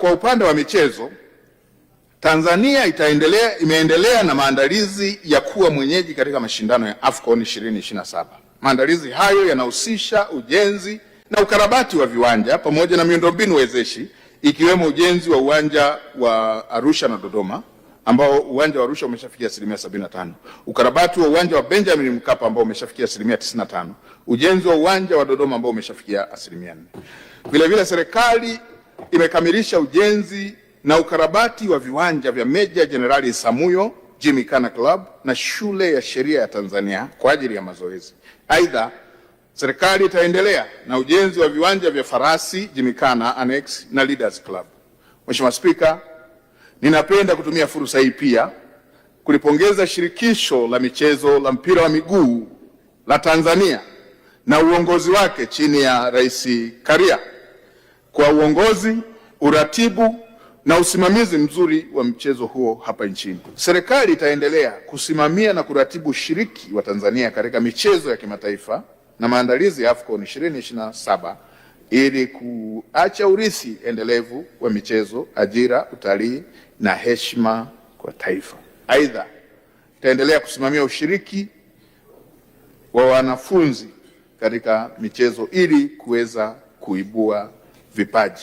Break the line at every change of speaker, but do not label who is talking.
Kwa upande wa michezo, Tanzania imeendelea na maandalizi ya kuwa mwenyeji katika mashindano ya AFCON 2027. Maandalizi hayo yanahusisha ujenzi na ukarabati wa viwanja pamoja na miundombinu wezeshi, ikiwemo ujenzi wa uwanja wa Arusha na Dodoma ambao uwanja wa Arusha umeshafikia 75%, ukarabati wa uwanja wa Benjamin Mkapa ambao umeshafikia 95%, ujenzi wa uwanja wa Dodoma ambao umeshafikia 4%. Vile serikali imekamilisha ujenzi na ukarabati wa viwanja vya Meja Jenerali Samuyo Gymkhana Club na Shule ya Sheria ya Tanzania kwa ajili ya mazoezi. Aidha, serikali itaendelea na ujenzi wa viwanja vya Farasi Gymkhana Annex na Leaders Club. Mheshimiwa Spika, ninapenda kutumia fursa hii pia kulipongeza shirikisho la michezo la mpira wa miguu la Tanzania na uongozi wake chini ya Rais Karia kwa uongozi, uratibu na usimamizi mzuri wa mchezo huo hapa nchini. Serikali itaendelea kusimamia na kuratibu ushiriki wa Tanzania katika michezo ya kimataifa na maandalizi ya AFCON 2027 ili kuacha urithi endelevu wa michezo, ajira, utalii na heshima kwa taifa. Aidha, itaendelea kusimamia ushiriki wa wanafunzi katika michezo ili kuweza kuibua vipaji.